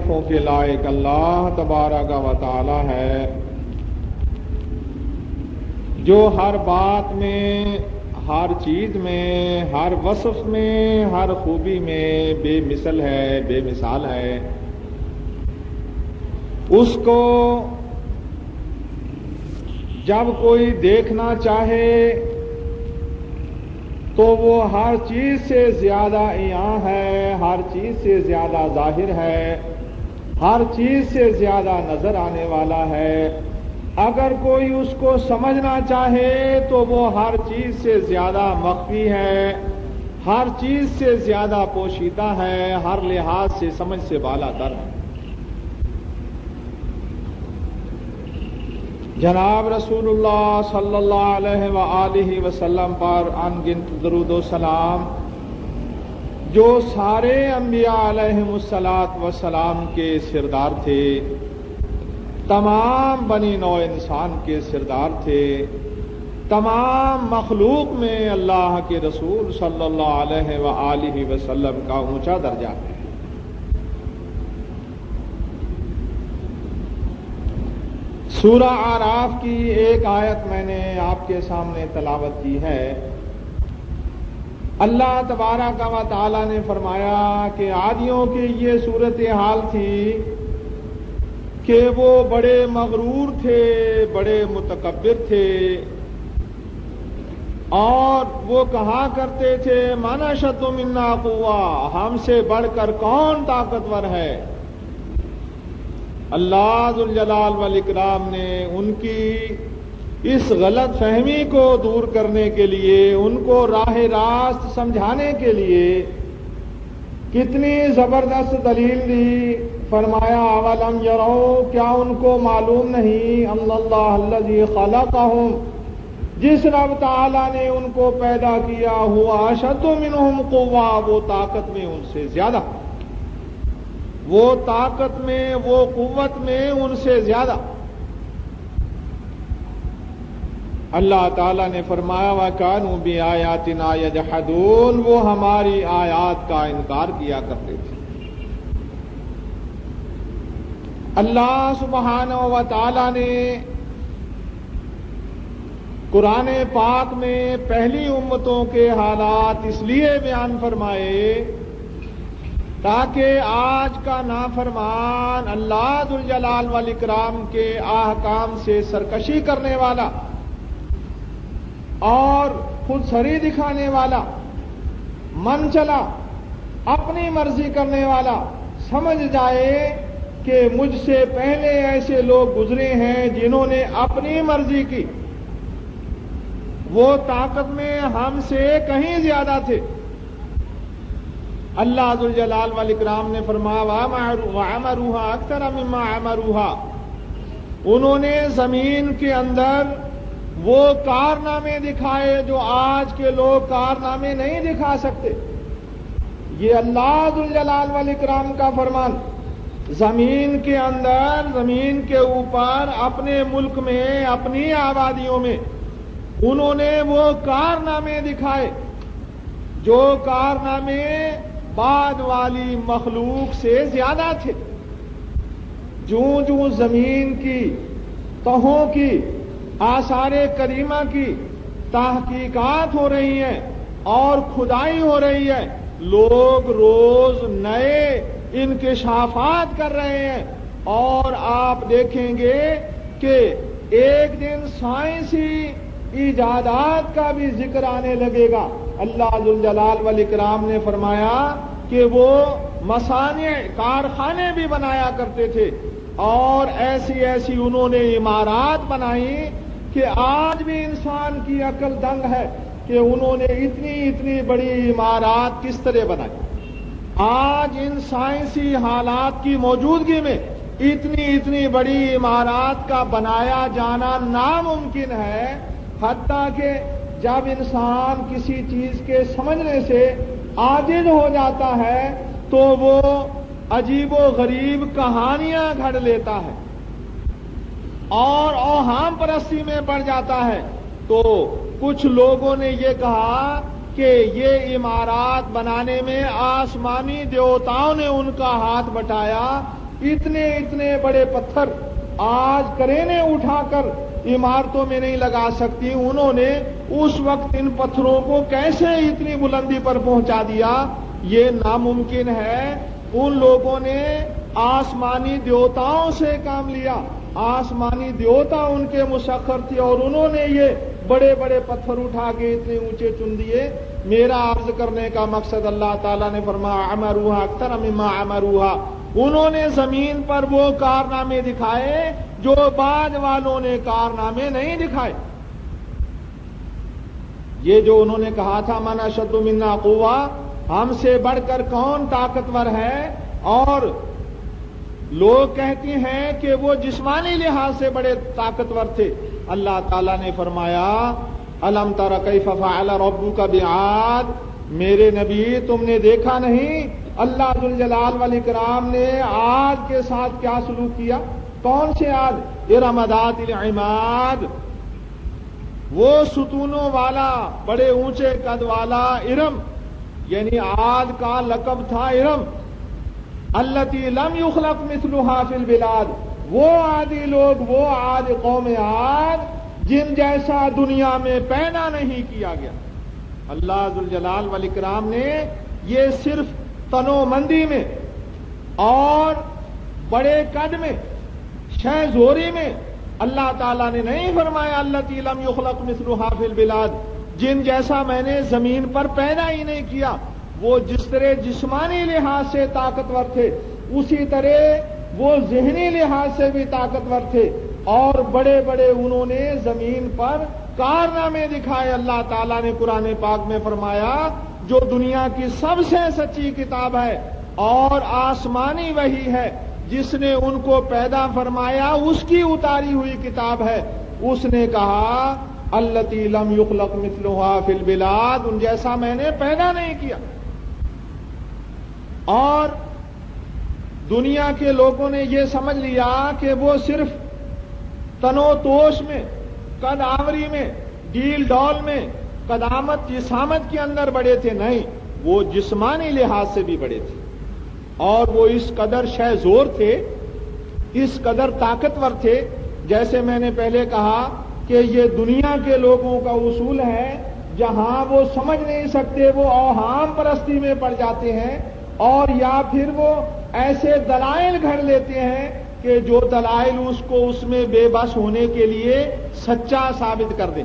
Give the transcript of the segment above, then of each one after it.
تعریفوں کے لائق اللہ تبارک و تعالی ہے جو ہر بات میں، ہر چیز میں، ہر وصف میں، ہر خوبی میں بے مثل ہے، بے مثال ہے۔ اس کو جب کوئی دیکھنا چاہے تو وہ ہر چیز سے زیادہ عیاں ہے، ہر چیز سے زیادہ ظاہر ہے، ہر چیز سے زیادہ نظر آنے والا ہے۔ اگر کوئی اس کو سمجھنا چاہے تو وہ ہر چیز سے زیادہ مخفی ہے، ہر چیز سے زیادہ پوشیدہ ہے، ہر لحاظ سے سمجھ سے بالا تر ہے۔ جناب رسول اللہ صلی اللہ علیہ وآلہ وسلم پر انگنت درود و سلام جو سارے انبیاء علیہم الصلاۃ والسلام کے سردار تھے، تمام بنی نوع انسان کے سردار تھے، تمام مخلوق میں اللہ کے رسول صلی اللہ علیہ وآلہ وسلم کا اونچا درجہ ہے۔ سورہ اعراف کی ایک آیت میں نے آپ کے سامنے تلاوت کی ہے۔ اللہ تبارک و تعالی نے فرمایا کہ عادیوں کی یہ صورتحال تھی کہ وہ بڑے مغرور تھے، بڑے متکبر تھے، اور وہ کہا کرتے تھے من اشد منا قوہ، ہم سے بڑھ کر کون طاقتور ہے۔ اللہ ذوالجلال والاکرام نے ان کی اس غلط فہمی کو دور کرنے کے لیے، ان کو راہ راست سمجھانے کے لیے کتنی زبردست دلیل دی۔ فرمایا اولم یروا، کیا ان کو معلوم نہیں ان اللہ الذی خلقہم، جس رب تعالی نے ان کو پیدا کیا، ہوا اشد منہم قوہ، وہ طاقت میں ان سے زیادہ، وہ طاقت میں، وہ قوت میں ان سے زیادہ۔ اللہ تعالیٰ نے فرمایا وَكَانُوا بِآيَاتِنَا يَجْحَدُونَ، وہ ہماری آیات کا انکار کیا کرتے تھے۔ اللہ سبحانہ و تعالیٰ نے قرآن پاک میں پہلی امتوں کے حالات اس لیے بیان فرمائے تاکہ آج کا نافرمان، اللہ ذوالجلال والاکرام کے احکام سے سرکشی کرنے والا اور خود سری دکھانے والا، من چلا اپنی مرضی کرنے والا سمجھ جائے کہ مجھ سے پہلے ایسے لوگ گزرے ہیں جنہوں نے اپنی مرضی کی، وہ طاقت میں ہم سے کہیں زیادہ تھے۔ اللہ ذوالجلال والاکرام نے فرمایا وَعَمَرُوهَا أَكْثَرَ مِمَّا عَمَرُوهَا، انہوں نے زمین کے اندر وہ کارنامے دکھائے جو آج کے لوگ کارنامے نہیں دکھا سکتے۔ یہ اللہ ذوالجلال والاکرام کا فرمان، زمین کے اندر، زمین کے اوپر، اپنے ملک میں، اپنی آبادیوں میں انہوں نے وہ کارنامے دکھائے جو کارنامے بعد والی مخلوق سے زیادہ تھے۔ جوں جوں زمین کی تہوں کی، آثار قدیمہ کی تحقیقات ہو رہی ہیں اور کھدائی ہو رہی ہے، لوگ روز نئے انکشافات کر رہے ہیں، اور آپ دیکھیں گے کہ ایک دن سائنسی ایجادات کا بھی ذکر آنے لگے گا۔ اللہ ذوالجلال والاکرام نے فرمایا کہ وہ مصانع، کارخانے بھی بنایا کرتے تھے، اور ایسی ایسی انہوں نے عمارات بنائی کہ آج بھی انسان کی عقل دنگ ہے کہ انہوں نے اتنی بڑی عمارات کس طرح بنائی۔ آج ان سائنسی حالات کی موجودگی میں اتنی بڑی عمارات کا بنایا جانا ناممکن ہے، حتیٰ کہ جب انسان کسی چیز کے سمجھنے سے عاجز ہو جاتا ہے تو وہ عجیب و غریب کہانیاں گھڑ لیتا ہے اور اوہام پرستی میں پڑ جاتا ہے۔ تو کچھ لوگوں نے یہ کہا کہ یہ عمارات بنانے میں آسمانی دیوتاؤں نے ان کا ہاتھ بٹایا، اتنے اتنے بڑے پتھر آج کرینے اٹھا کر عمارتوں میں نہیں لگا سکتی، انہوں نے اس وقت ان پتھروں کو کیسے اتنی بلندی پر پہنچا دیا؟ یہ ناممکن ہے۔ ان لوگوں نے آسمانی دیوتاؤں سے کام لیا، آسمانی دیوتا ان کے مسخر تھے، اور انہوں نے یہ بڑے بڑے پتھر اٹھا کے اتنے اونچے چن دیے۔ میرا عرض کرنے کا مقصد اللہ تعالیٰ نے فرمایا عمروہا اکثر مما عمروہا، انہوں نے زمین پر وہ کارنامے دکھائے جو بعد والوں نے کارنامے نہیں دکھائے۔ یہ جو انہوں نے کہا تھا من اشد منا قوہ، ہم سے بڑھ کر کون طاقتور ہے، اور لوگ کہتے ہیں کہ وہ جسمانی لحاظ سے بڑے طاقتور تھے۔ اللہ تعالیٰ نے فرمایا الم تر کیف فعل ربک بعاد، میرے نبی تم نے دیکھا نہیں اللہ ذوالجلال والاکرام نے عاد کے ساتھ کیا سلوک کیا؟ کون سے عاد؟ ارم ذات العماد، وہ ستونوں والا بڑے اونچے قد والا ارم، یعنی عاد کا لقب تھا ارم، التی لم یخلق مثلها فی البلاد، وہ عادی لوگ، وہ عاد قوم عاد جن جیسا دنیا میں پیدا نہیں کیا گیا۔ اللہ ذوالجلال والاکرام نے یہ صرف تنو مندی میں اور بڑے قد میں، شہ زوری میں اللہ تعالیٰ نے نہیں فرمایا التی لم یخلق مثلها فی البلاد، جن جیسا میں نے زمین پر پیدا ہی نہیں کیا۔ وہ جس طرح جسمانی لحاظ سے طاقتور تھے، اسی طرح وہ ذہنی لحاظ سے بھی طاقتور تھے، اور بڑے بڑے انہوں نے زمین پر کارنامے دکھائے۔ اللہ تعالیٰ نے قرآن پاک میں فرمایا جو دنیا کی سب سے سچی کتاب ہے اور آسمانی وحی ہے، جس نے ان کو پیدا فرمایا اس کی اتاری ہوئی کتاب ہے، اس نے کہا التی لم یخلق مثلها فی البلاد، ان جیسا میں نے پیدا نہیں کیا۔ اور دنیا کے لوگوں نے یہ سمجھ لیا کہ وہ صرف تنو توش میں، قد آوری میں، ڈیل ڈول میں، قدامت جسامت کے اندر بڑے تھے، نہیں، وہ جسمانی لحاظ سے بھی بڑے تھے، اور وہ اس قدر شہ زور تھے، اس قدر طاقتور تھے۔ جیسے میں نے پہلے کہا کہ یہ دنیا کے لوگوں کا اصول ہے، جہاں وہ سمجھ نہیں سکتے وہ اوہام پرستی میں پڑ جاتے ہیں، اور یا پھر وہ ایسے دلائل گھڑ لیتے ہیں کہ جو دلائل اس کو اس میں بے بس ہونے کے لیے سچا ثابت کر دیں۔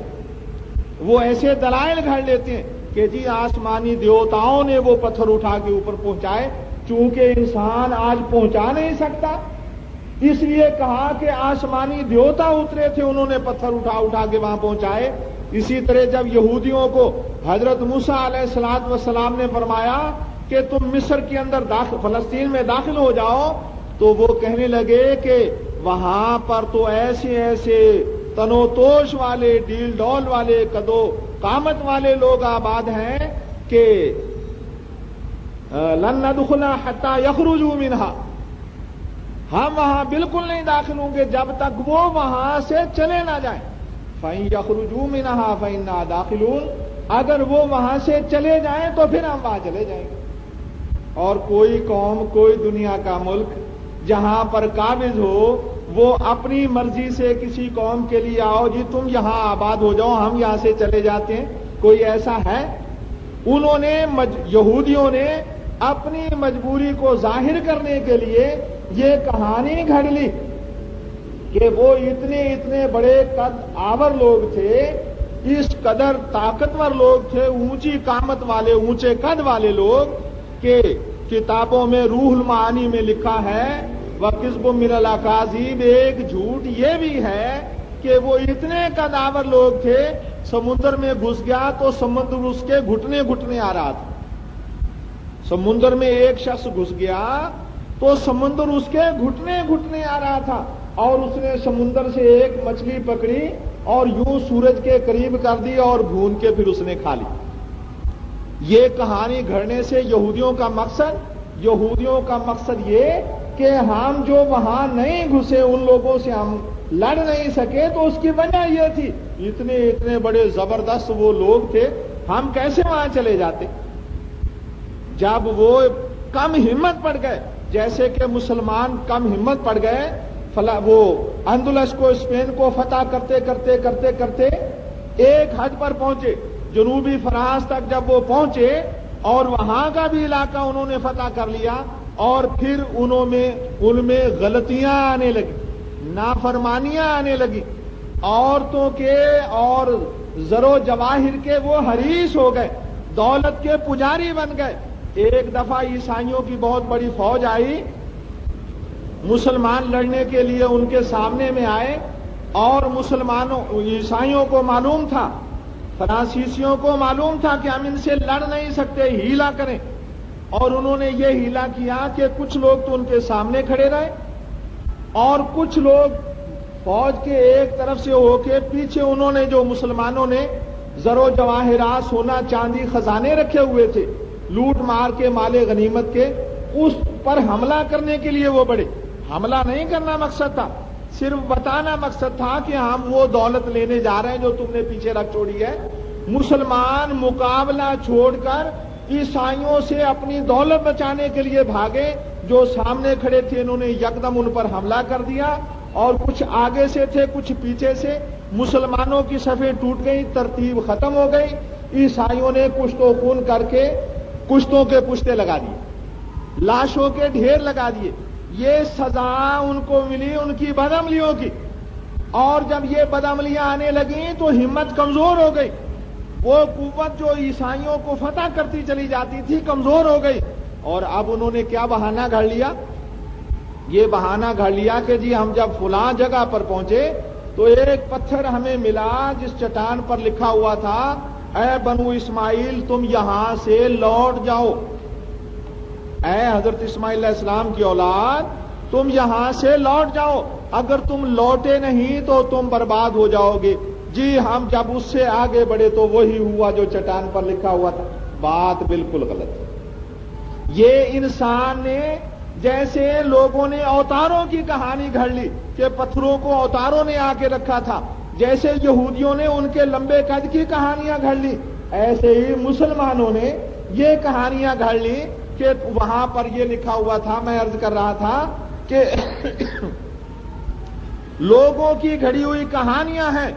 وہ ایسے دلائل گھڑ لیتے ہیں کہ جی آسمانی دیوتاؤں نے وہ پتھر اٹھا کے اوپر پہنچائے، چونکہ انسان آج پہنچا نہیں سکتا، اس لیے کہا کہ آسمانی دیوتا اترے تھے، انہوں نے پتھر اٹھا کے وہاں پہنچائے۔ اسی طرح جب یہودیوں کو حضرت موسیٰ علیہ السلام نے فرمایا کہ تم مصر کے اندر فلسطین میں داخل ہو جاؤ، تو وہ کہنے لگے کہ وہاں پر تو ایسے ایسے تنو توش والے، ڈیل ڈول والے، قدو قامت والے لوگ آباد ہیں کہ لن ندخلها حتى يخرجوا منها، ہم وہاں بالکل نہیں داخل ہوں گے جب تک وہ وہاں سے چلے نہ جائیں۔ فَإِن يَخْرُجُوا مِنْهَا فَإِنَّا دَاخِلُونَ، اگر وہ وہاں سے چلے جائیں تو پھر ہم وہاں چلے جائیں گے۔ اور کوئی قوم، کوئی دنیا کا ملک جہاں پر قابض ہو، وہ اپنی مرضی سے کسی قوم کے لیے آؤ جی تم یہاں آباد ہو جاؤ، ہم یہاں سے چلے جاتے ہیں، کوئی ایسا ہے؟ انہوں نے یہودیوں نے اپنی مجبوری کو ظاہر کرنے کے لیے یہ کہانی گھڑ لی کہ وہ اتنے اتنے بڑے قد آور لوگ تھے، اس قدر طاقتور لوگ تھے، اونچی قامت والے، اونچے قد والے لوگ، کہ کتابوں میں روح المعانی میں لکھا ہے وَكِذْبٌ مِّنَ الْأَكَاذِيبِ، ایک جھوٹ یہ بھی ہے کہ وہ اتنے قد آور لوگ تھے، سمندر میں گھس گیا تو سمندر اس کے گھٹنے گھٹنے آ رہا تھا۔ سمندر میں ایک شخص گھس گیا تو سمندر اس کے گھٹنے گھٹنے آ رہا تھا، اور اس نے سمندر سے ایک مچھلی پکڑی اور یوں سورج کے قریب کر دی اور بھون کے پھر اس نے کھا لی۔ یہ کہانی گھڑنے سے یہودیوں کا مقصد یہ کہ ہم جو وہاں نہیں گھسے، ان لوگوں سے ہم لڑ نہیں سکے، تو اس کی وجہ یہ تھی اتنے اتنے بڑے زبردست وہ لوگ تھے، ہم کیسے وہاں چلے جاتے؟ جب وہ کم ہمت پڑ گئے جیسے کہ مسلمان کم ہمت پڑ گئے، وہ اندلس کو، اسپین کو فتح کرتے کرتے کرتے کرتے ایک حد پر پہنچے، جنوبی فرانس تک جب وہ پہنچے اور وہاں کا بھی علاقہ انہوں نے فتح کر لیا، اور پھر ان میں غلطیاں آنے لگی، نافرمانیاں آنے لگی، عورتوں کے اور زر و جواہر کے وہ حریص ہو گئے، دولت کے پجاری بن گئے۔ ایک دفعہ عیسائیوں کی بہت بڑی فوج آئی، مسلمان لڑنے کے لیے ان کے سامنے میں آئے، اور عیسائیوں کو معلوم تھا، فرانسیسیوں کو معلوم تھا کہ ہم ان سے لڑ نہیں سکتے، ہیلا کریں، اور انہوں نے یہ ہیلا کیا کہ کچھ لوگ تو ان کے سامنے کھڑے رہے، اور کچھ لوگ فوج کے ایک طرف سے ہو کے پیچھے، انہوں نے جو مسلمانوں نے زر و جواہرات، سونا چاندی، خزانے رکھے ہوئے تھے، لوٹ مار کے مال غنیمت کے، اس پر حملہ کرنے کے لیے وہ بڑے۔ حملہ نہیں کرنا مقصد تھا، صرف بتانا مقصد تھا کہ ہم وہ دولت لینے جا رہے ہیں جو تم نے پیچھے رکھ چھوڑی ہے۔ مسلمان مقابلہ چھوڑ کر عیسائیوں سے اپنی دولت بچانے کے لیے بھاگے، جو سامنے کھڑے تھے انہوں نے یکدم ان پر حملہ کر دیا، اور کچھ آگے سے تھے کچھ پیچھے سے، مسلمانوں کی صفیں ٹوٹ گئی، ترتیب ختم ہو گئی، عیسائیوں نے کشت و خون کر کے کشتوں کے پشتے لگا دیے، لاشوں کے ڈھیر لگا دیے۔ یہ سزا ان کو ملی ان کی بدعملیوں کی، اور جب یہ بدعملیاں آنے لگیں تو ہمت کمزور ہو گئی، وہ قوت جو عیسائیوں کو فتح کرتی چلی جاتی تھی کمزور ہو گئی، اور اب انہوں نے کیا بہانہ گھڑ لیا؟ یہ بہانہ گھڑ لیا کہ جی ہم جب فلاں جگہ پر پہنچے تو ایک پتھر ہمیں ملا جس چٹان پر لکھا ہوا تھا، اے بنو اسماعیل تم یہاں سے لوٹ جاؤ، اے حضرت اسماعیل علیہ السلام کی اولاد تم یہاں سے لوٹ جاؤ، اگر تم لوٹے نہیں تو تم برباد ہو جاؤ گے۔ جی ہم جب اس سے آگے بڑھے تو وہی ہوا جو چٹان پر لکھا ہوا تھا۔ بات بالکل غلط ہے۔ یہ انسان نے، جیسے لوگوں نے اوتاروں کی کہانی گھڑ لی کہ پتھروں کو اوتاروں نے آ کے رکھا تھا، جیسے یہودیوں نے ان کے لمبے قد کی کہانیاں گھڑ لی، ایسے ہی مسلمانوں نے یہ کہانیاں گھڑ لی کہ وہاں پر یہ لکھا ہوا تھا۔ میں عرض کر رہا تھا کہ لوگوں کی گھڑی ہوئی کہانیاں ہیں،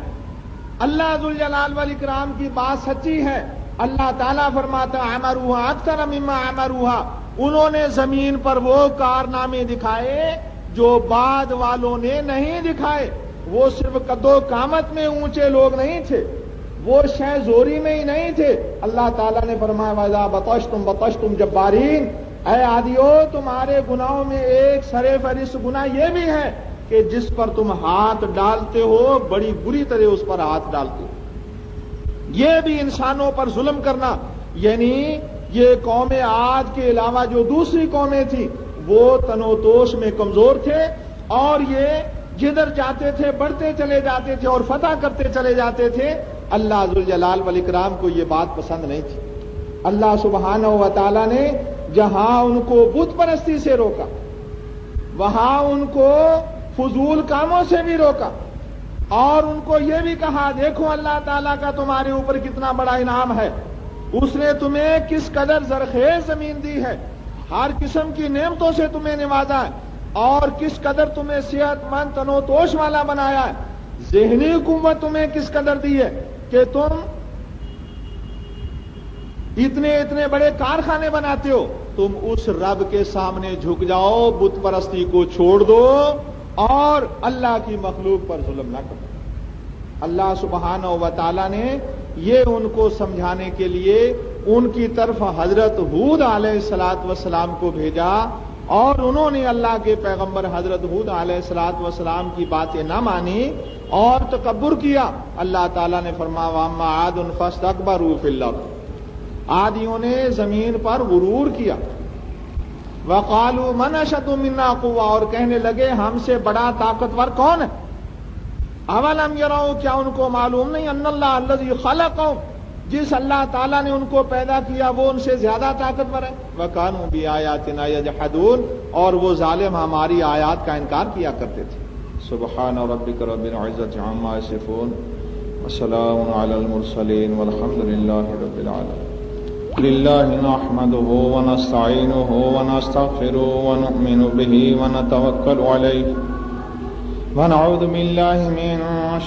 اللہ ذوالجلال والاکرام کی بات سچی ہے۔ اللہ تعالیٰ فرماتا عمروها اکثر مما عمروها، انہوں نے زمین پر وہ کارنامے دکھائے جو بعد والوں نے نہیں دکھائے۔ وہ صرف قد و قامت میں اونچے لوگ نہیں تھے، وہ شے زوری میں ہی نہیں تھے۔ اللہ تعالیٰ نے فرمایا وَإِذَا بَطَشْتُمْ بَطَشْتُمْ جَبَّارِينَ، اے عادیو تمہارے گناہوں میں ایک سرِ فہرست گناہ یہ بھی ہے کہ جس پر تم ہاتھ ڈالتے ہو بڑی بری طرح اس پر ہاتھ ڈالتے ہو۔ یہ بھی انسانوں پر ظلم کرنا، یعنی یہ قوم عاد کے علاوہ جو دوسری قومیں تھیں وہ تن و توش میں کمزور تھے، اور یہ جدھر جاتے تھے بڑھتے چلے جاتے تھے اور فتح کرتے چلے جاتے تھے۔ اللہ ذوالجلال والاکرام کو یہ بات پسند نہیں تھی۔ اللہ سبحانہ و تعالی نے جہاں ان کو بت پرستی سے روکا، وہاں ان کو فضول کاموں سے بھی روکا، اور ان کو یہ بھی کہا دیکھو اللہ تعالیٰ کا تمہارے اوپر کتنا بڑا انعام ہے، اس نے تمہیں کس قدر زرخیز زمین دی ہے، ہر قسم کی نعمتوں سے تمہیں نوازا ہے، اور کس قدر تمہیں صحت مند تن و توش والا بنایا ہے، ذہنی قوت تمہیں کس قدر دی ہے کہ تم اتنے بڑے کارخانے بناتے ہو۔ تم اس رب کے سامنے جھک جاؤ، بت پرستی کو چھوڑ دو اور اللہ کی مخلوق پر ظلم نہ کرو۔ اللہ سبحانہ و تعالی نے یہ ان کو سمجھانے کے لیے ان کی طرف حضرت ہود علیہ السلام کو بھیجا، اور انہوں نے اللہ کے پیغمبر حضرت ہود علیہ السلام کی باتیں نہ مانی اور تکبر کیا۔ اللہ تعالیٰ نے فرمایا وَأَمَّا عَادٌ فَاسْتَكْبَرُوا فِي الْأَرْضِ، عادیوں نے زمین پر غرور کیا۔ وَقَالُوا مَنْ أَشَدُّ مِنَّا قُوَّةً، اور کہنے لگے ہم سے بڑا طاقتور کون ہے؟ اولم یروا، کیا ان کو معلوم نہیں ان اللہ الذی خلقهم، جس اللہ تعالیٰ نے ان کو پیدا کیا وہ ان سے زیادہ طاقتور ہے۔ وَكَانُوا بِآيَاتِنَا يَجْحَدُونَ، اور وہ ظالم ہماری آیات کا انکار کیا کرتے تھے۔ سبحان ربک رب العزۃ عما یصفون وسلام علی المرسلین والحمد للہ رب العالمین۔ لله نحمده ونستعينه ونستغفره ونؤمن به ونتوكل عليه ونعوذ بالله من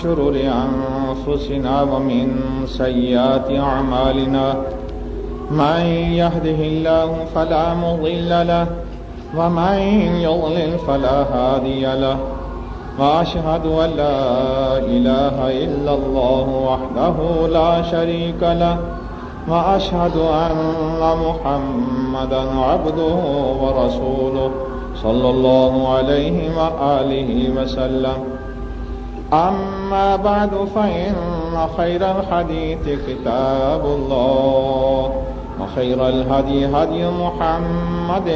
شرور أنفسنا ومن سيئات أعمالنا من يهده الله فلا مضل له ومن يضلل فلا هادي له وأشهد أن لا إله إلا الله وحده لا شريك له وأشهد أن محمدا عبده ورسوله صلى الله عليه وآله وسلم أما بعد فإن خير الحديث كتاب الله وخير الهدي هدي محمد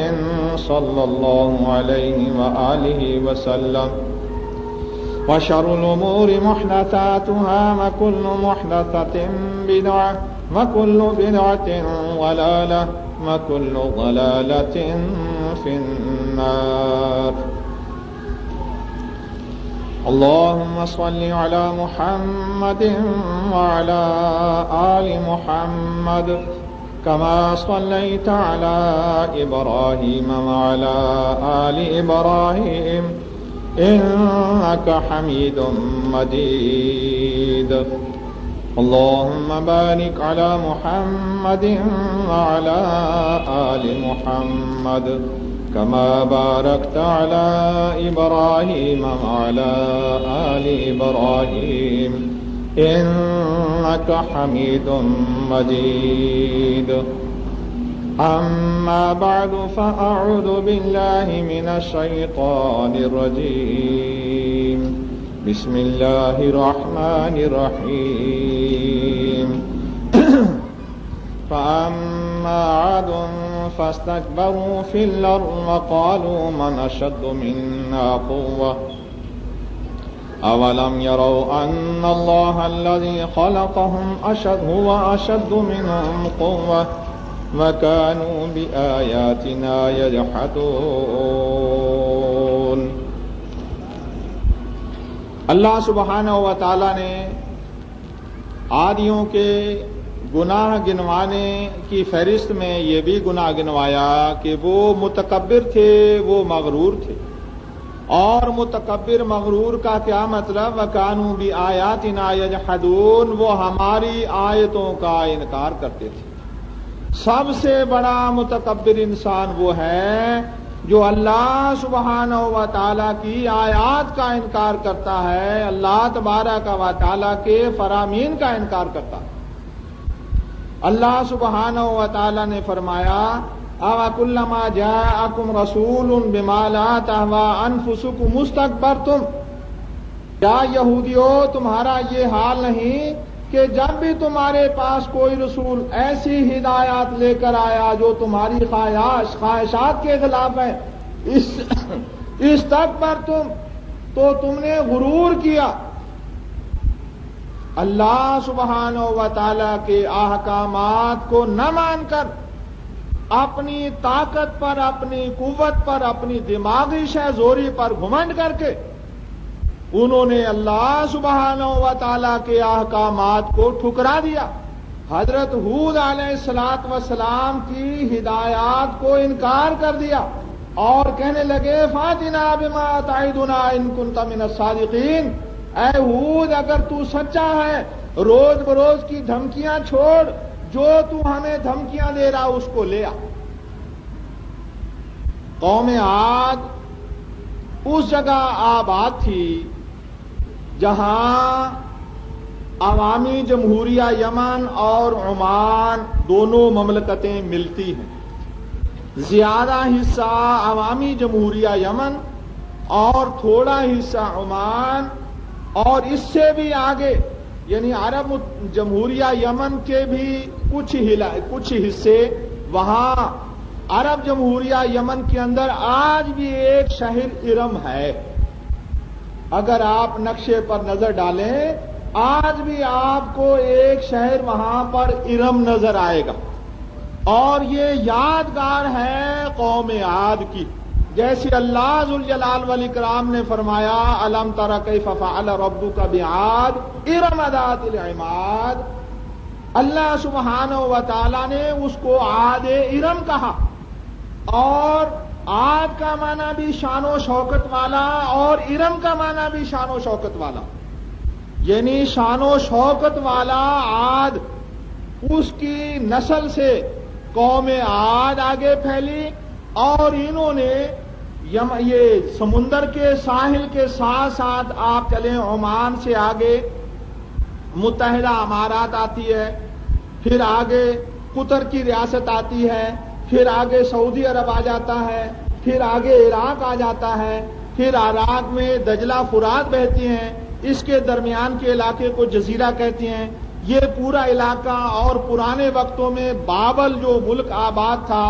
صلى الله عليه وآله وسلم وشر الأمور محدثاتها وكل محدثة بدعة وكل بدعة ضلالة وكل ضلالة في النار اللهم صل على محمد وعلى آل محمد كما صليت على إبراهيم وعلى آل إبراهيم إنك حميد مجيد اللهم بارك على محمد وعلى آل محمد كما باركت على إبراهيم وعلى آل إبراهيم إنك حميد مجيد أما بعد فأعوذ بالله من الشيطان الرجيم بسم الله الرحمن الرحيم فأما عاد فاستكبروا في الأرض وقالوا من أشد منا قوة أولم يروا أن الله الذي خلقهم هو أشد منهم قوة وكانوا بآياتنا يجحدون. اللہ سبحانہ و تعالیٰ نے عادیوں کے گناہ گنوانے کی فہرست میں یہ بھی گناہ گنوایا کہ وہ متکبر تھے، وہ مغرور تھے. اور متکبر مغرور کا کیا مطلب؟ وَكَانُوا بِآيَاتِنَا يَجْحَدُونَ، وہ ہماری آیتوں کا انکار کرتے تھے. سب سے بڑا متکبر انسان وہ ہے جو اللہ سبحانہ و تعالیٰ کی آیات کا انکار کرتا ہے، اللہ تبارک و تعالیٰ کے فرامین کا انکار کرتا ہے. اللہ سبحانہ و تعالیٰ نے فرمایا أَوَكُلَّمَا جَاءَكُمْ رَسُولٌ بِمَا لَا تَهْوَىٰ أَنفُسُكُمُ اسْتَكْبَرْتُمْ. کیا یہودیوں تمہارا یہ حال نہیں کہ جب بھی تمہارے پاس کوئی رسول ایسی ہدایات لے کر آیا جو تمہاری خواہشات کے خلاف ہے، استکبرتم، تو تم نے غرور کیا. اللہ سبحانہ و تعالیٰ کے احکامات کو نہ مان کر اپنی طاقت پر، اپنی قوت پر، اپنی دماغی شہزوری پر گھمنڈ کر کے انہوں نے اللہ سبحانہ و تعالیٰ کے احکامات کو ٹھکرا دیا. حضرت ہود علیہ السلام کی ہدایات کو انکار کر دیا اور کہنے لگے فاتنا بما تعدنا ان كنت من الصادقین. اے ہود، اگر تو سچا ہے روز بروز کی دھمکیاں چھوڑ، جو تو ہمیں دھمکیاں دے رہا اس کو لے آ. قوم عاد اس جگہ آباد تھی جہاں عوامی جمہوریہ یمن اور عمان دونوں مملکتیں ملتی ہیں. زیادہ حصہ عوامی جمہوریہ یمن اور تھوڑا حصہ عمان، اور اس سے بھی آگے یعنی عرب جمہوریہ یمن کے بھی کچھ حصے وہاں عرب جمہوریہ یمن کے اندر آج بھی ایک شہر ارم ہے. اگر آپ نقشے پر نظر ڈالیں آج بھی آپ کو ایک شہر وہاں پر ارم نظر آئے گا، اور یہ یادگار ہے قوم عاد کی. جیسے اللہ ذوالجلال والاکرام نے فرمایا الم تر کیف فعل ربک بعاد ارم ذات العماد. اللہ سبحانہ و تعالی نے اس کو عاد ارم کہا، اور عاد کا معنی بھی شان و شوکت والا اور ارم کا معنی بھی شان و شوکت والا، یعنی شان و شوکت والا عاد، اس کی نسل سے قوم عاد آگے پھیلی، اور انہوں نے یہ سمندر کے ساحل کے ساتھ ساتھ آپ چلیں عمان سے آگے متحدہ امارات آتی ہے، پھر آگے قطر کی ریاست آتی ہے، پھر آگے سعودی عرب آ جاتا ہے، پھر آگے عراق آ جاتا ہے، پھر عراق میں دجلہ فرات بہتی ہیں، اس کے درمیان کے علاقے کو جزیرہ کہتے ہیں۔ یہ پورا علاقہ، اور پرانے وقتوں میں بابل جو ملک آباد تھا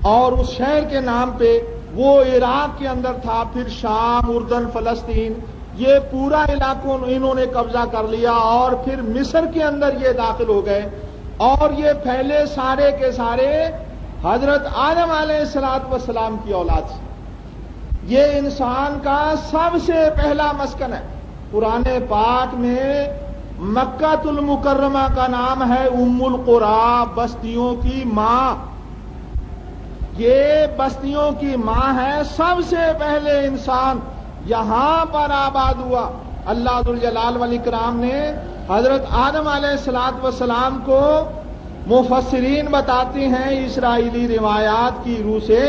اور اس شہر کے نام پہ وہ عراق کے اندر تھا، پھر شام، اردن، فلسطین، یہ پورا علاقہ انہوں نے قبضہ کر لیا، اور پھر مصر کے اندر یہ داخل ہو گئے، اور یہ پھیلے سارے کے سارے حضرت آدم علیہ السلام کی اولاد سے۔ یہ انسان کا سب سے پہلا مسکن ہے۔ قرآن پاک میں مکہ المکرمہ کا نام ہے ام القری، بستیوں کی ماں۔ یہ بستیوں کی ماں ہے، سب سے پہلے انسان یہاں پر آباد ہوا۔ اللہ ذوالجلال والاکرام نے حضرت آدم علیہ السلام کو، مفسرین بتاتے ہیں اسرائیلی روایات کی روح سے،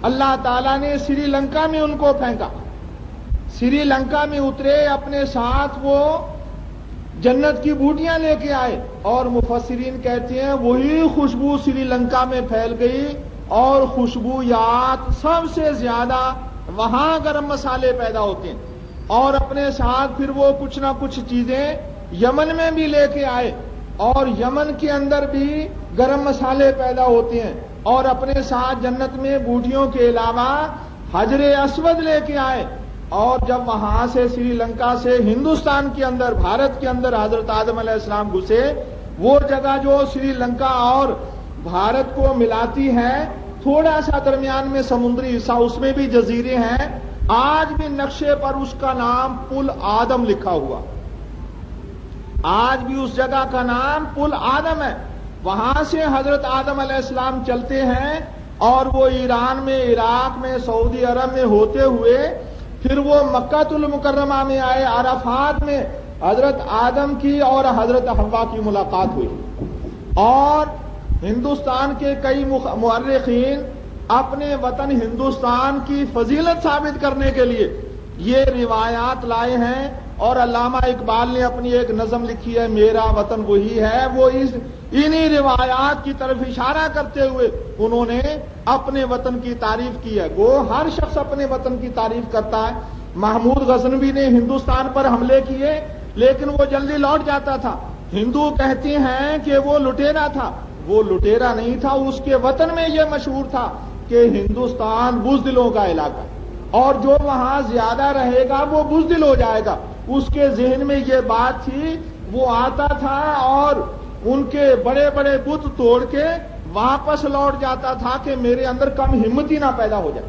اللہ تعالیٰ نے سری لنکا میں ان کو پھینکا، سری لنکا میں اترے، اپنے ساتھ وہ جنت کی بوٹیاں لے کے آئے، اور مفسرین کہتے ہیں وہی خوشبو سری لنکا میں پھیل گئی، اور خوشبویات سب سے زیادہ وہاں گرم مسالے پیدا ہوتے ہیں، اور اپنے ساتھ پھر وہ کچھ نہ کچھ چیزیں یمن میں بھی لے کے آئے، اور یمن کے اندر بھی گرم مسالے پیدا ہوتے ہیں، اور اپنے ساتھ جنت میں بوٹیوں کے علاوہ حجر اسود لے کے آئے۔ اور جب وہاں سے سری لنکا سے ہندوستان کے اندر، بھارت کے اندر حضرت آدم علیہ السلام گھسے، وہ جگہ جو سری لنکا اور بھارت کو ملاتی ہے، تھوڑا سا درمیان میں سمندری حصہ، اس میں بھی جزیرے ہیں، آج بھی نقشے پر اس کا نام پل آدم لکھا ہوا، آج بھی اس جگہ کا نام پل آدم ہے۔ وہاں سے حضرت آدم علیہ السلام چلتے ہیں، اور وہ ایران میں، عراق میں، سعودی عرب میں ہوتے ہوئے پھر وہ مکہ المکرمہ میں آئے۔ عرفات میں حضرت آدم کی اور حضرت حوا کی ملاقات ہوئی، اور ہندوستان کے کئی مورخین اپنے وطن ہندوستان کی فضیلت ثابت کرنے کے لیے یہ روایات لائے ہیں، اور علامہ اقبال نے اپنی ایک نظم لکھی ہے میرا وطن وہی ہے، وہ انہی روایات کی طرف اشارہ کرتے ہوئے انہوں نے اپنے وطن کی تعریف کی ہے۔ وہ ہر شخص اپنے وطن کی تعریف کرتا ہے۔ محمود غزنوی نے ہندوستان پر حملے کیے، لیکن وہ جلدی لوٹ جاتا تھا۔ ہندو کہتے ہیں کہ وہ لٹیرا تھا، وہ لٹیرا نہیں تھا، اس کے وطن میں یہ مشہور تھا کہ ہندوستان بزدلوں کا علاقہ، اور جو وہاں زیادہ رہے گا وہ بزدل ہو جائے گا۔ اس کے ذہن میں یہ بات تھی، وہ آتا تھا اور ان کے بڑے بڑے بت توڑ کے واپس لوٹ جاتا تھا کہ میرے اندر کم ہمت ہی نہ پیدا ہو جائے،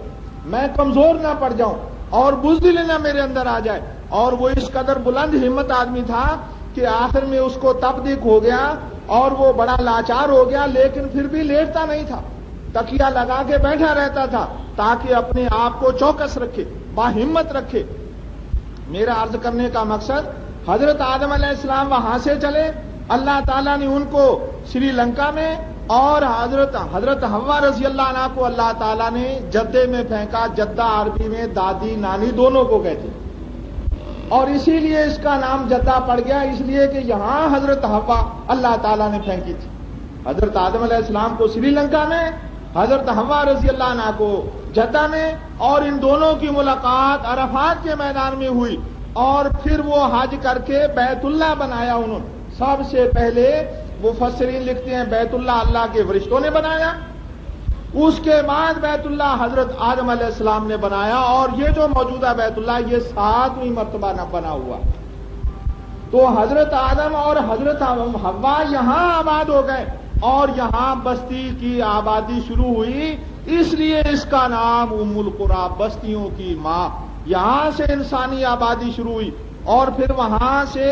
میں کمزور نہ پڑ جاؤں، اور بزدل نہ میرے اندر آ جائے۔ اور وہ اس قدر بلند ہمت آدمی تھا کہ آخر میں اس کو تپ ہو گیا، اور وہ بڑا لاچار ہو گیا، لیکن پھر بھی لیٹتا نہیں تھا، تکیہ لگا کے بیٹھا رہتا تھا تاکہ اپنے آپ کو چوکس رکھے، باہمت رکھے۔ میرا عرض کرنے کا مقصد، حضرت آدم علیہ السلام وہاں سے چلے، اللہ تعالیٰ نے ان کو سری لنکا میں، اور حضرت حوا رضی اللہ عنہ کو اللہ تعالیٰ نے جدے میں پھینکا۔ جدہ عربی میں دادی نانی دونوں کو کہتے ہیں، اور اسی لیے اس کا نام جدہ پڑ گیا، اس لیے کہ یہاں حضرت حوا اللہ تعالیٰ نے پھینکی تھی۔ حضرت آدم علیہ السلام کو سری لنکا میں، حضرت حوا رضی اللہ عنہ کو جدہ میں، اور ان دونوں کی ملاقات عرفات کے میدان میں ہوئی، اور پھر وہ حج کر کے بیت اللہ بنایا انہوں نے۔ سب سے پہلے مفسرین لکھتے ہیں بیت اللہ اللہ کے فرشتوں نے بنایا، اس کے بعد بیت اللہ حضرت آدم علیہ السلام نے بنایا، اور یہ جو موجودہ بیت اللہ یہ 7ویں مرتبہ نہ بنا ہوا۔ تو حضرت آدم اور حضرت حوا یہاں آباد ہو گئے، اور یہاں بستی کی آبادی شروع ہوئی، اس لیے اس کا نام ام القری، بستیوں کی ماں۔ یہاں سے انسانی آبادی شروع ہوئی، اور پھر وہاں سے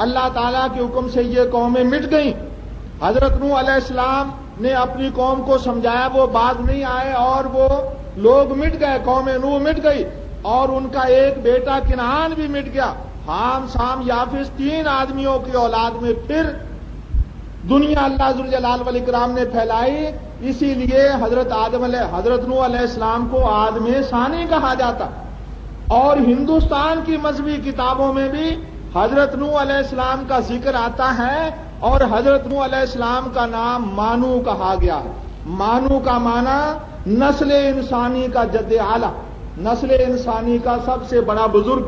اللہ تعالیٰ کے حکم سے یہ قومیں مٹ گئیں، حضرت نوح علیہ السلام نے اپنی قوم کو سمجھایا، وہ باز نہیں آئے اور وہ لوگ مٹ گئے، قوم نوح مٹ گئی اور ان کا ایک بیٹا کنعان بھی مٹ گیا۔ حام سام یافس 3 آدمیوں کی اولاد میں پھر دنیا اللہ ذوالجلال والاکرام نے پھیلائی۔ اسی لیے حضرت نوح علیہ السلام کو آدم ثانی کہا جاتا، اور ہندوستان کی مذہبی کتابوں میں بھی حضرت نوح علیہ السلام کا ذکر آتا ہے، اور حضرت نوح علیہ السلام کا نام مانو کہا گیا ہے۔ مانو کا معنی نسل انسانی کا جد اعلیٰ، نسل انسانی کا سب سے بڑا بزرگ۔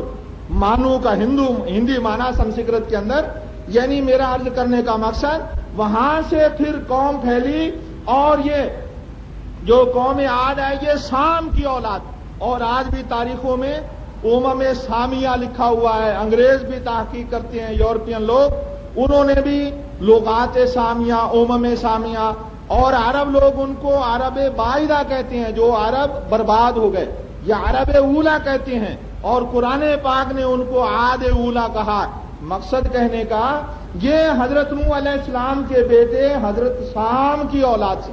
مانو کا ہندی معنی سنسکرت کے اندر، یعنی میرا عرض کرنے کا مقصد وہاں سے پھر قوم پھیلی، اور یہ جو قوم عاد ہے یہ سام کی اولاد، اور آج بھی تاریخوں میں سامیہ لکھا ہوا ہے، انگریز بھی تحقیق کرتے ہیں، یورپین لوگ، انہوں نے بھی لغات سامیہ، سامیہ، اور عرب لوگ ان کو عرب باعدہ کہتے ہیں، جو عرب برباد ہو گئے، یا عرب اولا کہتے ہیں، اور قرآن پاک نے ان کو عاد اولا کہا۔ مقصد کہنے کا یہ حضرت نوح علیہ السلام کے بیٹے حضرت سام کی اولاد سے،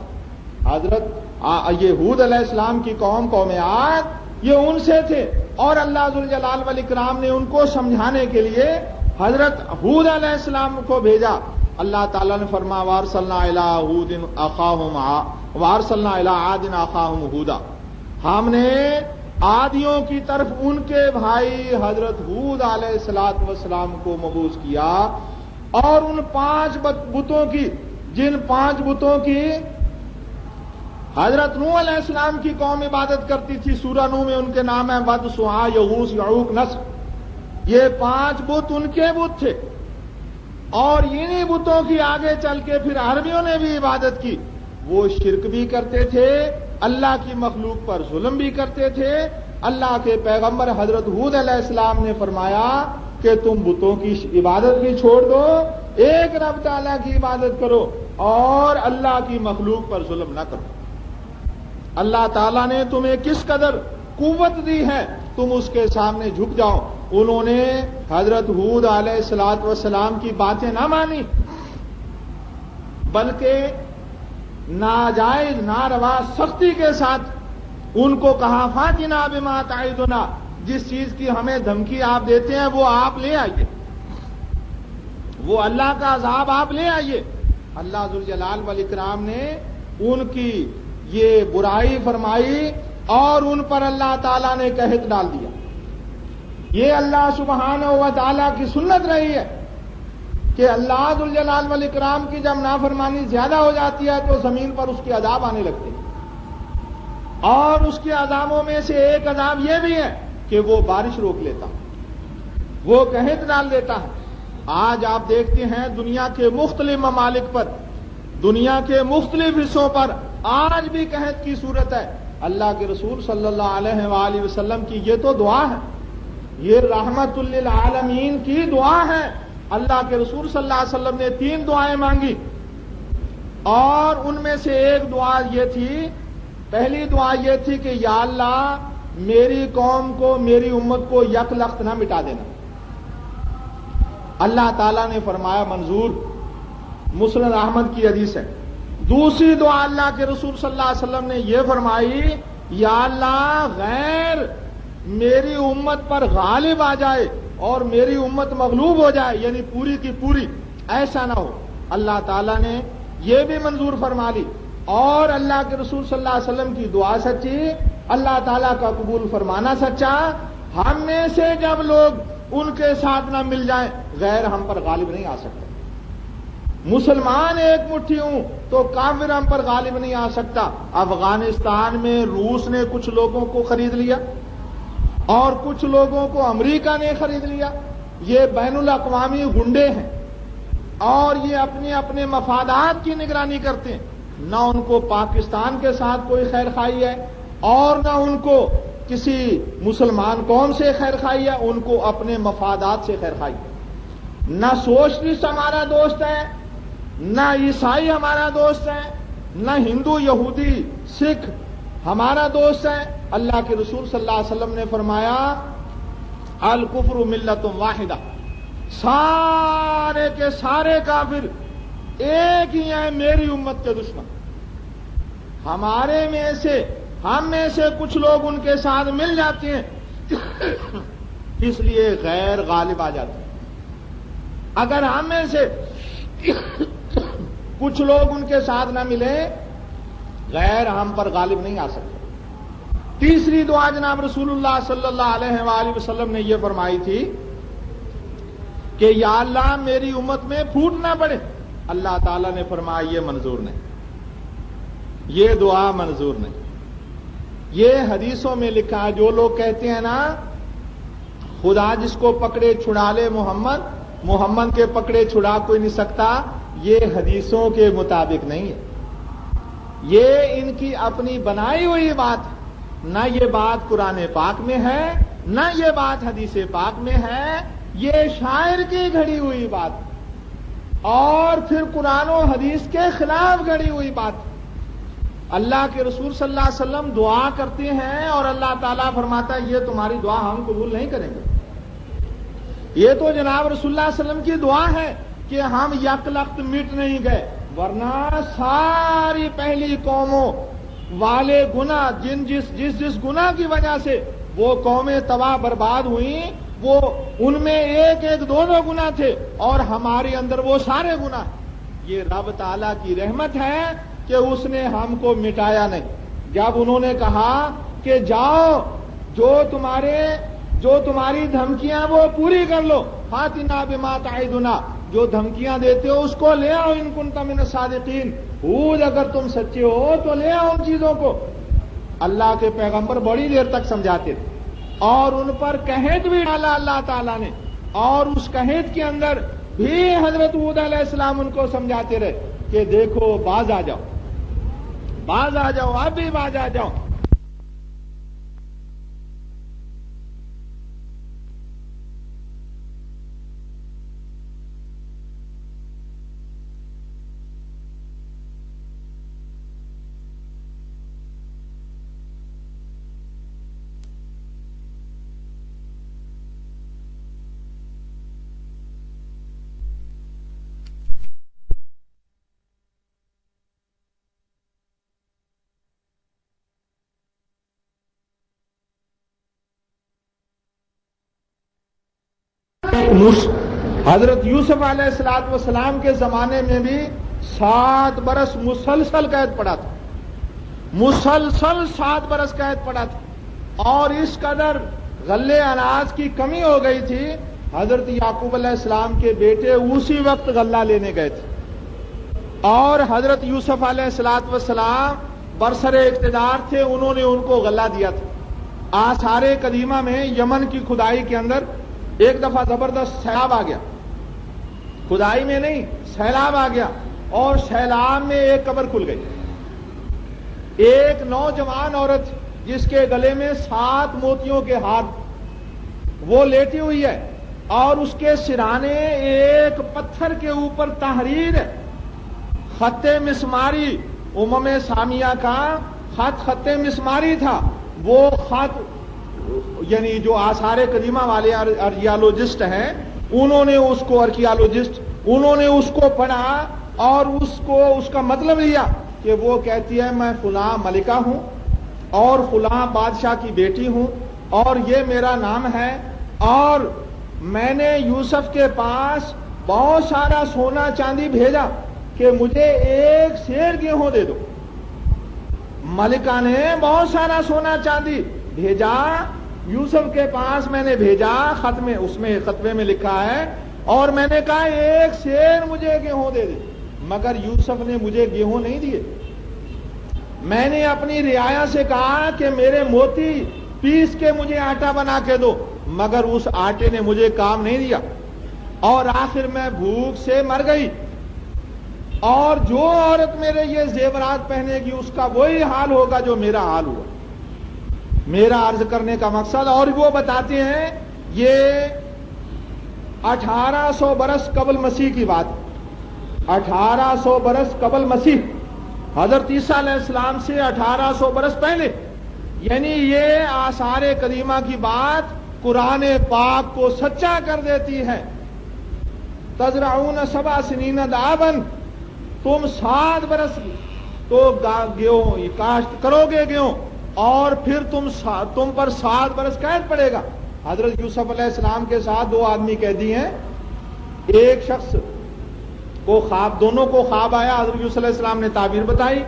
یہ ہود علیہ السلام کی قوم عاد یہ ان سے تھے، اور اللہ ذوالجلال والاکرام نے ان کو سمجھانے کے لیے حضرت ہود علیہ السلام کو بھیجا۔ اللہ تعالیٰ نے فرمایا وارسلنا الی ہود اخاہم وارسلنا الی عاد اخاہم ہودا، ہم نے عادیوں کی طرف ان کے بھائی حضرت ہود علیہ السلام کو مبعوث کیا، اور ان 5 بتوں کی، جن 5 بتوں کی حضرت نوح علیہ السلام کی قوم عبادت کرتی تھی، سورہ نوح میں ان کے نام ہیں ود، سواع، یغوث، یعوق، نصر، یہ 5 بت ان کے بت تھے، اور انہی بتوں کی آگے چل کے پھر عربیوں نے بھی عبادت کی۔ وہ شرک بھی کرتے تھے، اللہ کی مخلوق پر ظلم بھی کرتے تھے۔ اللہ کے پیغمبر حضرت ہود علیہ السلام نے فرمایا کہ تم بتوں کی عبادت بھی چھوڑ دو، ایک رب تعالیٰ کی عبادت کرو اور اللہ کی مخلوق پر ظلم نہ کرو۔ اللہ تعالیٰ نے تمہیں کس قدر قوت دی ہے، تم اس کے سامنے جھک جاؤ۔ انہوں نے حضرت ہود علیہ السلام کی باتیں نہ مانی، بلکہ ناجائز ناروا سختی کے ساتھ ان کو کہا فاتنا بما تعدنا، جس چیز کی ہمیں دھمکی آپ دیتے ہیں وہ آپ لے آئیے، وہ اللہ کا عذاب آپ لے آئیے۔ اللہ ذوالجلال والاکرام نے ان کی یہ برائی فرمائی اور ان پر اللہ تعالیٰ نے قحط ڈال دیا۔ یہ اللہ سبحانہ و تعالیٰ کی سنت رہی ہے کہ اللہ ذوالجلال والاکرام کی جب نافرمانی زیادہ ہو جاتی ہے تو زمین پر اس کے عذاب آنے لگتے ہیں، اور اس کے عذابوں میں سے ایک عذاب یہ بھی ہے کہ وہ بارش روک لیتا، وہ قحط ڈال دیتا ہے۔ آج آپ دیکھتے ہیں دنیا کے مختلف ممالک پر، دنیا کے مختلف حصوں پر آج بھی قحط کی صورت ہے۔ اللہ کے رسول صلی اللہ علیہ وآلہ وسلم کی یہ تو دعا ہے، یہ رحمت للعالمین کی دعا ہے۔ اللہ کے رسول صلی اللہ علیہ وسلم نے 3 دعائیں مانگی، اور ان میں سے ایک دعا یہ تھی، پہلی دعا یہ تھی کہ یا اللہ میری قوم کو، میری امت کو یک لخت نہ مٹا دینا۔ اللہ تعالیٰ نے فرمایا منظور، مسند احمد کی حدیث ہے۔ دوسری دعا اللہ کے رسول صلی اللہ علیہ وسلم نے یہ فرمائی، یا اللہ غیر میری امت پر غالب آ جائے اور میری امت مغلوب ہو جائے، یعنی پوری کی پوری، ایسا نہ ہو۔ اللہ تعالیٰ نے یہ بھی منظور فرما لی، اور اللہ کے رسول صلی اللہ علیہ وسلم کی دعا سچی، اللہ تعالیٰ کا قبول فرمانا سچا۔ ہم میں سے جب لوگ ان کے ساتھ نہ مل جائیں، غیر ہم پر غالب نہیں آ سکتا۔ مسلمان ایک مٹھی ہوں تو کافر ہم پر غالب نہیں آ سکتا۔ افغانستان میں روس نے کچھ لوگوں کو خرید لیا اور کچھ لوگوں کو امریکہ نے خرید لیا۔ یہ بین الاقوامی گنڈے ہیں، اور یہ اپنے اپنے مفادات کی نگرانی کرتے ہیں۔ نہ ان کو پاکستان کے ساتھ کوئی خیر خواہی ہے، اور نہ ان کو کسی مسلمان قوم سے خیر خواہی ہے، ان کو اپنے مفادات سے خیر خواہی ہے۔ نہ سوشلسٹ ہمارا دوست ہے، نہ عیسائی ہمارا دوست ہے، نہ ہندو، یہودی، سکھ ہمارا دوست ہے۔ اللہ کے رسول صلی اللہ علیہ وسلم نے فرمایا الکفر ملت واحدہ، سارے کے سارے کافر ایک ہی ہیں میری امت کے دشمن. ہمارے میں سے ہم میں سے کچھ لوگ ان کے ساتھ مل جاتے ہیں اس لیے غیر غالب آ جاتے ہیں. اگر ہم میں سے کچھ لوگ ان کے ساتھ نہ ملیں غیر ہم پر غالب نہیں آ سکتے. تیسری دعا جناب رسول اللہ صلی اللہ علیہ وآلہ وسلم نے یہ فرمائی تھی کہ یا اللہ میری امت میں پھوٹ نہ پڑے. اللہ تعالیٰ نے فرمایا یہ منظور نہیں, یہ دعا منظور نہیں. یہ حدیثوں میں لکھا ہے. جو لوگ کہتے ہیں نا خدا جس کو پکڑے چھڑا لے محمد کے پکڑے چھڑا کوئی نہیں سکتا, یہ حدیثوں کے مطابق نہیں ہے. یہ ان کی اپنی بنائی ہوئی بات ہے. نہ یہ بات قرآن پاک میں ہے نہ یہ بات حدیث پاک میں ہے. یہ شاعر کی گھڑی ہوئی بات اور پھر قرآن و حدیث کے خلاف گھڑی ہوئی بات. اللہ کے رسول صلی اللہ علیہ وسلم دعا کرتے ہیں اور اللہ تعالیٰ فرماتا ہے یہ تمہاری دعا ہم قبول نہیں کریں گے. یہ تو جناب رسول اللہ علیہ وسلم کی دعا ہے کہ ہم یک لخت مٹ نہیں گئے, ورنہ ساری پہلی قوموں والے گناہ جس گناہ کی وجہ سے وہ قومیں تباہ برباد ہوئیں وہ ان میں ایک دو گناہ تھے اور ہمارے اندر وہ سارے گناہ. یہ رب تعالیٰ کی رحمت ہے کہ اس نے ہم کو مٹایا نہیں. جب انہوں نے کہا کہ جاؤ جو تمہاری دھمکیاں وہ پوری کر لو, فاتنا بما تعدنا, جو دھمکیاں دیتے ہو اس کو لے آؤ, ان کنت من الصادقین, اگر تم سچے ہو تو لے آؤ ان چیزوں کو. اللہ کے پیغمبر بڑی دیر تک سمجھاتے تھے اور ان پر قحط بھی ڈالا اللہ تعالیٰ نے, اور اس قحط کے اندر بھی حضرت ہود علیہ السلام ان کو سمجھاتے رہے کہ دیکھو باز آ جاؤ, اب بھی باز آ جاؤ. حضرت یوسف علیہ السلام کے زمانے میں بھی 7 برس مسلسل قید پڑا تھا, مسلسل 7 برس قید پڑا تھا, اور اس قدر غلے اناج کی کمی ہو گئی تھی. حضرت یعقوب علیہ السلام کے بیٹے اسی وقت غلہ لینے گئے تھے اور حضرت یوسف علیہ السلام برسر اقتدار تھے, انہوں نے ان کو غلہ دیا تھا. آثار قدیمہ میں یمن کی کھدائی کے اندر ایک دفعہ زبردست سیلاب آ گیا, کھدائی میں نہیں سیلاب آ گیا, اور سیلاب میں ایک قبر کھل گئی. ایک نوجوان عورت جس کے گلے میں 7 موتیوں کے ہار وہ لیٹی ہوئی ہے اور اس کے سرانے ایک پتھر کے اوپر تحریر ہے, خط مسماری. سامیہ کا خط مسماری تھا. وہ خط یعنی جو آثار قدیمہ والے آرکیالوجسٹ ہیں انہوں نے اس کو پڑھا اور اس کا مطلب لیا کہ وہ کہتی ہے میں فلاں ملکہ ہوں اور فلاں بادشاہ کی بیٹی ہوں اور یہ میرا نام ہے, اور میں نے یوسف کے پاس بہت سارا سونا چاندی بھیجا کہ مجھے 1 سیر گیہوں دے دو. ملکہ نے بہت سارا سونا چاندی بھیجا یوسف کے پاس, میں نے بھیجا خطبے میں لکھا ہے, اور میں نے کہا 1 سیر مجھے گیہوں دے دے, مگر یوسف نے مجھے گیہوں نہیں دیے. میں نے اپنی رعایا سے کہا کہ میرے موتی پیس کے مجھے آٹا بنا کے دو, مگر اس آٹے نے مجھے کام نہیں دیا, اور آخر میں بھوک سے مر گئی. اور جو عورت میرے یہ زیورات پہنے گی اس کا وہی حال ہوگا جو میرا حال ہوا. میرا عرض کرنے کا مقصد, اور وہ بتاتے ہیں یہ 1800 برس قبل مسیح کی بات, 1800 برس قبل مسیح, حضرت عیسیٰ علیہ السلام سے 1800 برس پہلے. یعنی یہ آثار قدیمہ کی بات قرآن پاک کو سچا کر دیتی ہے. تزرعون 7 سنین دابا تم 7 برس تو گیہوں کاشت کرو گے گیہوں، اور پھر تم پر 7 برس قید پڑے گا۔ حضرت یوسف علیہ السلام کے ساتھ 2 آدمی قیدی ہیں، ایک شخص کو دونوں کو خواب آیا، حضرت یوسف علیہ السلام نے تعبیر بتائی،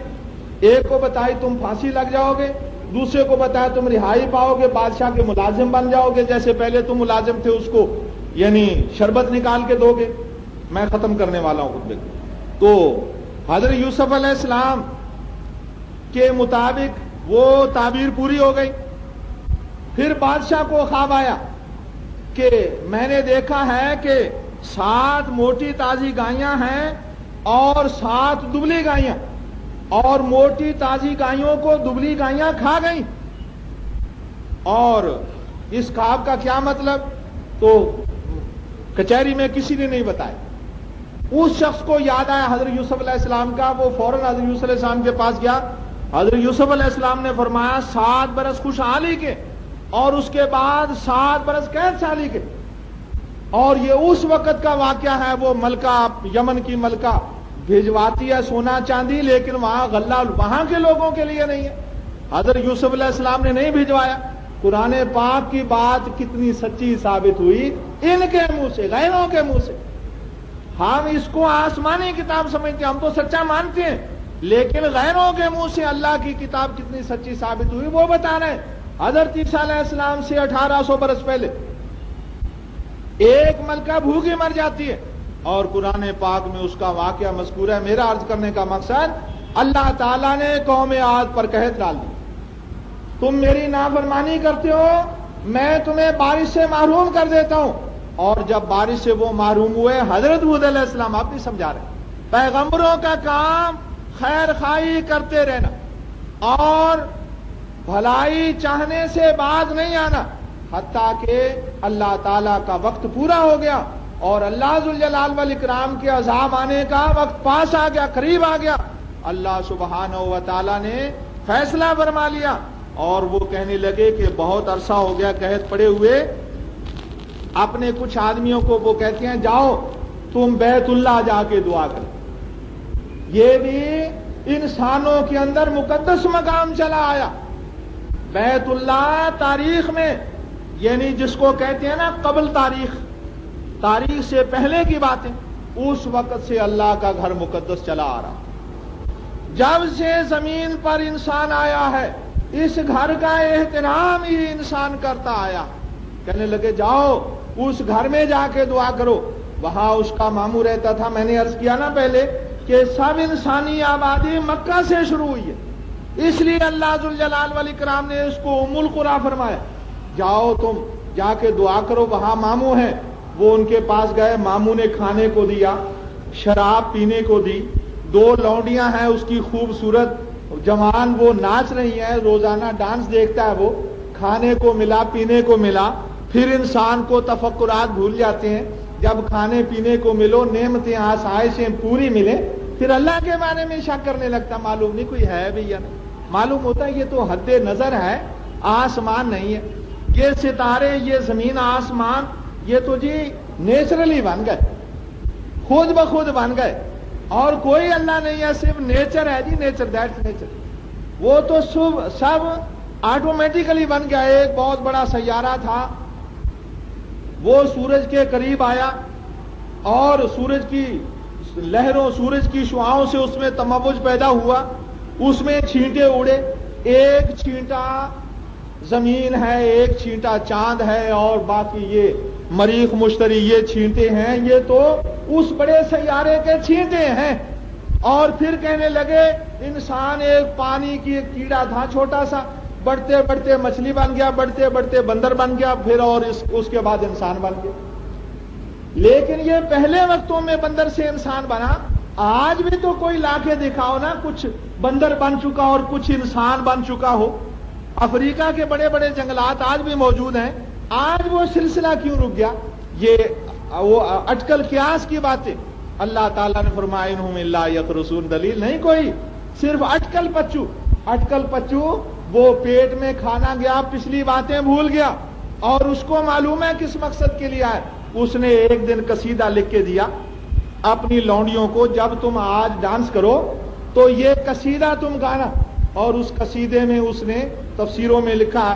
ایک کو بتائی تم پھانسی لگ جاؤ گے، دوسرے کو بتایا تم رہائی پاؤ گے، بادشاہ کے ملازم بن جاؤ گے، جیسے پہلے تم ملازم تھے اس کو یعنی شربت نکال کے دو گے۔ میں ختم کرنے والا ہوں خطبے کو۔ تو حضرت یوسف علیہ السلام کے مطابق وہ تعبیر پوری ہو گئی۔ پھر بادشاہ کو خواب آیا کہ میں نے دیکھا ہے کہ 7 موٹی تازی گائیاں ہیں اور 7 دبلی گائیاں، اور موٹی تازی گائیوں کو دبلی گائیاں کھا گئیں۔ اور اس خواب کا کیا مطلب، تو کچہری میں کسی نے نہیں بتایا۔ اس شخص کو یاد آیا حضرت یوسف علیہ السلام کا، وہ فوراً حضرت یوسف علیہ السلام کے پاس گیا۔ حضرت یوسف علیہ السلام نے فرمایا 7 برس خوشحالی کے اور اس کے بعد 7 برس قید سالی کے۔ اور یہ اس وقت کا واقعہ ہے، وہ ملکہ یمن کی ملکہ بھیجواتی ہے سونا چاندی، لیکن وہاں غلہ وہاں کے لوگوں کے لیے نہیں ہے۔ حضرت یوسف علیہ السلام نے نہیں بھیجوایا۔ قرآن پاک کی بات کتنی سچی ثابت ہوئی ان کے منہ سے، غیروں کے منہ سے۔ ہم اس کو آسمانی کتاب سمجھتے ہیں، ہم تو سچا مانتے ہیں، لیکن غیروں کے منہ سے اللہ کی کتاب کتنی سچی ثابت ہوئی وہ بتا رہے ہیں۔ حضرت عیسیٰ علیہ السلام سے 1800 برس پہلے ایک ملکہ بھوکی مر جاتی ہے، اور قرآن پاک میں اس کا واقعہ مذکور ہے۔ میرا عرض کرنے کا مقصد، اللہ تعالیٰ نے قوم عاد پر قحط ڈال دی، تم میری نافرمانی کرتے ہو، میں تمہیں بارش سے محروم کر دیتا ہوں۔ اور جب بارش سے وہ محروم ہوئے، حضرت ہود علیہ السلام آپ نہیں سمجھا رہے، پیغمبروں کا کام خیر خواہی کرتے رہنا اور بھلائی چاہنے سے باز نہیں آنا، حتیٰ کہ اللہ تعالیٰ کا وقت پورا ہو گیا اور اللہ ذوالجلال والاکرام کے عذاب آنے کا وقت پاس آ گیا، قریب آ گیا۔ اللہ سبحانہ و تعالیٰ نے فیصلہ فرما لیا، اور وہ کہنے لگے کہ بہت عرصہ ہو گیا قحط پڑے ہوئے۔ اپنے کچھ آدمیوں کو وہ کہتے ہیں جاؤ تم بیت اللہ جا کے دعا کرو۔ یہ بھی انسانوں کے اندر مقدس مقام چلا آیا۔ بیت اللہ تاریخ میں، یعنی جس کو کہتے ہیں نا قبل تاریخ، تاریخ سے پہلے کی باتیں، اس وقت سے اللہ کا گھر مقدس چلا آ رہا۔ جب سے زمین پر انسان آیا ہے، اس گھر کا احترام ہی انسان کرتا آیا۔ کہنے لگے جاؤ اس گھر میں جا کے دعا کرو، وہاں اس کا ماموں رہتا تھا۔ میں نے عرض کیا نا پہلے کہ سب انسانی آبادی مکہ سے شروع ہوئی ہے، اس لیے اللہ ذوالجلال والاکرام نے اس کو ام القریٰ فرمایا۔ جاؤ تم جا کے دعا کرو، وہاں ماموں ہیں۔ وہ ان کے پاس گئے، ماموں نے کھانے کو دیا، شراب پینے کو دی۔ 2 لونڈیاں ہیں اس کی خوبصورت جوان، وہ ناچ رہی ہیں، روزانہ ڈانس دیکھتا ہے، وہ کھانے کو ملا، پینے کو ملا۔ پھر انسان کو تفکرات بھول جاتے ہیں، جب کھانے پینے کو ملو، نعمتیں آسائشیں پوری ملے، پھر اللہ کے بارے میں شک کرنے لگتا، معلوم نہیں کوئی ہے بھی یا نہیں۔ معلوم ہوتا ہے یہ تو حد نظر ہے، آسمان نہیں ہے۔ یہ ستارے، یہ زمین آسمان، یہ تو جی نیچرلی بن گئے، خود بخود بن گئے، اور کوئی اللہ نہیں ہے، صرف نیچر ہے جی، نیچر، دیٹس نیچر۔ وہ تو سب آٹومیٹیکلی بن گیا۔ ایک بہت بڑا سیارہ تھا، وہ سورج کے قریب آیا اور سورج کی لہروں، سورج کی شعاؤں سے اس میں تموج پیدا ہوا، اس میں چھینٹے اڑے۔ ایک چھینٹا زمین ہے، ایک چھینٹا چاند ہے، اور باقی یہ مریخ مشتری، یہ چھینٹے ہیں، یہ تو اس بڑے سیارے کے چھینٹے ہیں۔ اور پھر کہنے لگے انسان ایک پانی کی ایک کیڑا تھا چھوٹا سا، بڑھتے بڑھتے مچھلی بن گیا، بڑھتے بڑھتے بندر بن گیا، پھر اور اس کے بعد انسان بن گیا۔ لیکن یہ پہلے وقتوں میں بندر سے انسان بنا۔ آج بھی تو کوئی لا کے دکھاؤ نا، کچھ بندر بن چکا اور کچھ انسان بن چکا ہو۔ افریقہ کے بڑے بڑے جنگلات آج بھی موجود ہیں، آج وہ سلسلہ کیوں رک گیا؟ یہ وہ اٹکل قیاس کی باتیں۔ اللہ تعالیٰ نے فرمایا انہم الا یخرصون، دلیل نہیں کوئی، صرف اٹکل پچو۔ اٹکل پچو وہ پیٹ میں کھانا گیا، پچھلی باتیں بھول گیا، اور اس کو معلوم ہے کس مقصد کے لیے آئے۔ اس نے ایک دن قصیدہ لکھ کے دیا اپنی لونڈیوں کو جب تم آج ڈانس کرو تو یہ قصیدہ تم گانا. اور اس قصیدے میں اس نے تفسیروں میں لکھا,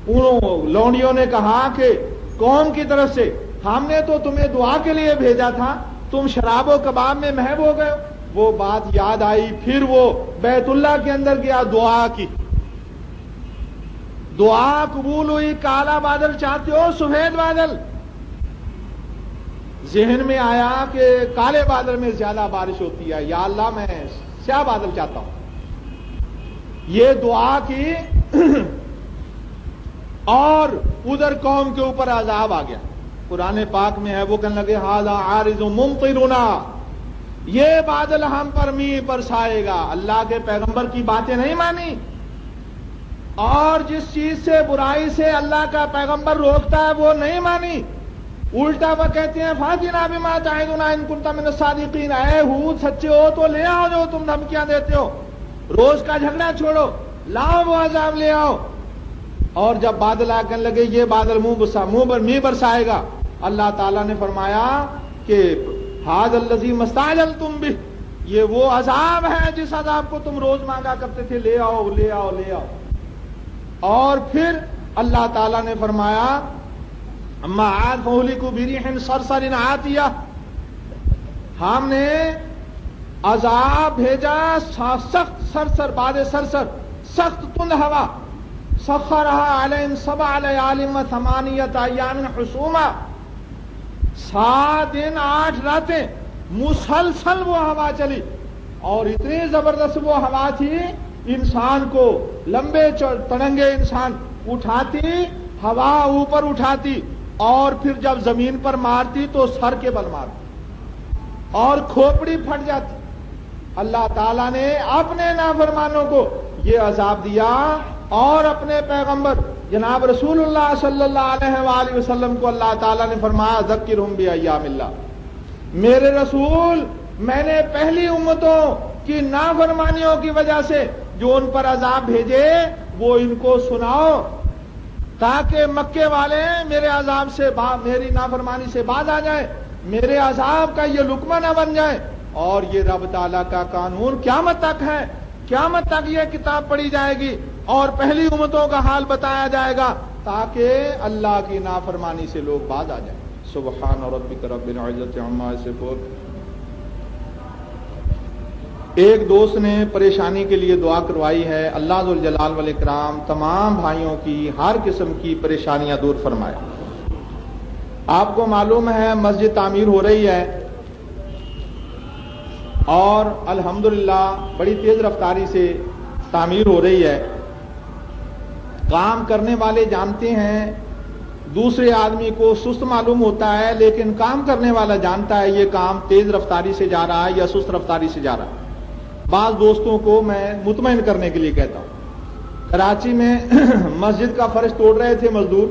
انہوں لونڈیوں نے کہا کہ قوم کی طرف سے ہم نے تو تمہیں دعا کے لیے بھیجا تھا, تم شراب و کباب میں محو ہو گئے. وہ بات یاد آئی, پھر وہ بیت اللہ کے اندر گیا, دعا کی, دعا قبول ہوئی. کالا بادل چاہتے ہو سفید بادل؟ ذہن میں آیا کہ کالے بادل میں زیادہ بارش ہوتی ہے, یا اللہ میں سیاہ بادل چاہتا ہوں. یہ دعا کی اور ادھر قوم کے اوپر عذاب آ گیا. قرآن پاک میں ہے, وہ کہنے لگے ھذا عارض ممطرنا, یہ بادل ہم پر می برسائے گا. اللہ کے پیغمبر کی باتیں نہیں مانی, اور جس چیز سے برائی سے اللہ کا پیغمبر روکتا ہے وہ نہیں مانی. الٹا وہ کہتے ہیں فاتنا بما تعدنا ان کنت من الصادقین, اے ہود سچے ہو تو لے آؤ جو تم دھمکیاں دیتے ہو, روز کا جھگڑا چھوڑو, لاؤ وہ عذاب لے آؤ. اور جب بادل آ کہنے لگے یہ بادل منہ پر می برسائے گا, اللہ تعالیٰ نے فرمایا کہ ھذا الذی مستعجلتم بہ, یہ وہ عذاب ہے جس عذاب کو تم روز مانگا کرتے تھے, لے آؤ لے آؤ لے آؤ. اور پھر اللہ تعالیٰ نے فرمایا اما عاد فاہلکوا بریح صرصر عاتیہ, ہم نے عذاب بھیجا سخت سرسر, باد سرسر, سخت تند ہوا. سخرها علیہم 7 لیال و 8 ایام حسوما, 7 دن 8 راتیں مسلسل وہ ہوا چلی, اور اتنی زبردست وہ ہوا تھی انسان کو لمبے تڑنگے انسان اٹھاتی, ہوا اوپر اٹھاتی, اور پھر جب زمین پر مارتی تو سر کے بل مارتی اور کھوپڑی پھٹ جاتی. اللہ تعالیٰ نے اپنے نافرمانوں کو یہ عذاب دیا, اور اپنے پیغمبر جناب رسول اللہ صلی اللہ علیہ وآلہ وسلم کو اللہ تعالیٰ نے فرمایا ذکرہم بایام اللہ, میرے رسول میں نے پہلی امتوں کی نافرمانیوں کی وجہ سے جو ان پر عذاب بھیجے وہ ان کو سناؤ, تاکہ مکے والے میرے عذاب سے میری نافرمانی سے باز آ جائیں, میرے عذاب کا یہ لقمہ نہ بن جائے. اور یہ رب تعالیٰ کا قانون قیامت تک ہے, قیامت تک یہ کتاب پڑھی جائے گی اور پہلی امتوں کا حال بتایا جائے گا, تاکہ اللہ کی نافرمانی سے لوگ باز آ جائیں. سبحان ربک رب العزت عما یصفون. ایک دوست نے پریشانی کے لیے دعا کروائی ہے, اللہ ذوالجلال والاکرام تمام بھائیوں کی ہر قسم کی پریشانیاں دور فرمائے. آپ کو معلوم ہے مسجد تعمیر ہو رہی ہے, اور الحمدللہ بڑی تیز رفتاری سے تعمیر ہو رہی ہے. کام کرنے والے جانتے ہیں, دوسرے آدمی کو سست معلوم ہوتا ہے, لیکن کام کرنے والا جانتا ہے یہ کام تیز رفتاری سے جا رہا ہے یا سست رفتاری سے جا رہا ہے. بعض دوستوں کو میں مطمئن کرنے کے لیے کہتا ہوں, کراچی میں مسجد کا فرش توڑ رہے تھے مزدور,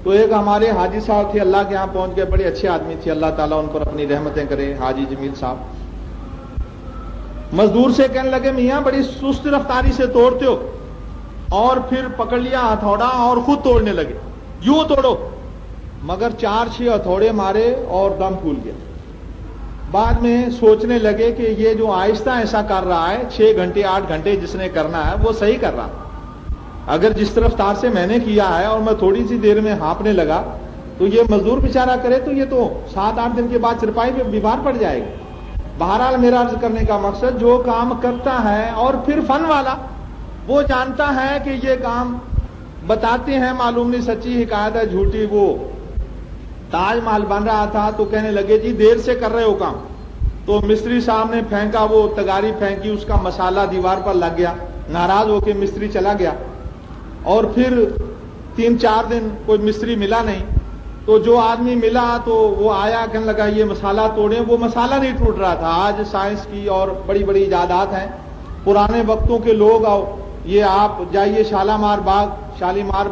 تو ایک ہمارے حاجی صاحب تھے, اللہ کے ہاں پہنچ گئے, بڑے اچھے آدمی تھے, اللہ تعالیٰ ان پر اپنی رحمتیں کرے, حاجی جمیل صاحب. مزدور سے کہنے لگے میاں بڑی سست رفتاری سے توڑتے ہو, اور پھر پکڑ لیا ہتھوڑا اور خود توڑنے لگے, یوں توڑو, مگر 4-6 ہتھوڑے مارے اور دم پھول گیا. بعد میں سوچنے لگے کہ یہ جو آہستہ ایسا کر رہا ہے 6 گھنٹے 8 گھنٹے جس نے کرنا ہے وہ صحیح کر رہا, اگر جس رفتار سے میں نے کیا ہے اور میں تھوڑی سی دیر میں ہانپنے لگا تو یہ مزدور بیچارہ کرے تو یہ تو 7-8 دن کے بعد چرپائی پہ بیمار پڑ جائے گا. بہرحال میرا عرض کرنے کا مقصد جو کام کرتا ہے اور پھر فن والا وہ جانتا ہے کہ یہ کام بتاتے ہیں معلوم نہیں سچی حکایت ہے جھوٹی. وہ تاج محل بن رہا تھا تو کہنے لگے جی دیر سے کر رہے ہو کام, تو مستری صاحب نے پھینکا, وہ تگاری پھینکی, اس کا مسالہ دیوار پر لگ گیا, ناراض ہو کے مستری چلا گیا. اور پھر 3-4 دن کوئی مستری ملا نہیں, تو جو آدمی ملا تو وہ آیا, کہنے لگا یہ مسالہ توڑیں. وہ مسالہ نہیں ٹوٹ رہا تھا. آج سائنس کی اور بڑی بڑی ایجادات ہیں, پرانے وقتوں کے لوگ آؤ, یہ آپ جائیے شالیمار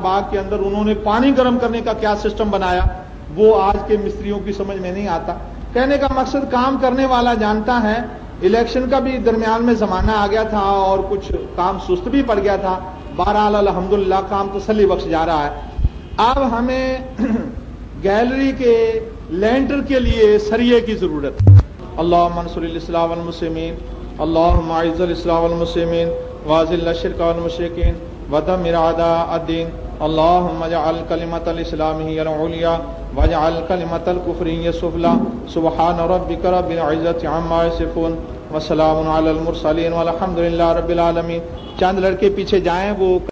باغ کے اندر انہوں نے پانی گرم کرنے کا کیا سسٹم بنایا, وہ آج کے مستریوں کی سمجھ میں نہیں آتا. کہنے کا مقصد کام کرنے والا جانتا ہے. الیکشن کا بھی درمیان میں زمانہ آ گیا تھا اور کچھ کام سست بھی پڑ گیا تھا. بہرحال الحمدللہ کام تسلی بخش جا رہا ہے. اب ہمیں گیلری کے لینٹر کے لیے سریے کی ضرورت ہے. اللهم انصر الاسلام والمسلمين اللهم اعز الاسلام والمسلمين واذل الشرك والمشركين ودمر اعداء الدين اللهم اجعل كلمة الاسلام هي العليا واجعل كلمة الكفر هي السفلى سبحان ربك رب العزة عما يصفون وسلام على المرسلين والحمد لله رب العالمين. چند لڑکے پیچھے جائیں وہ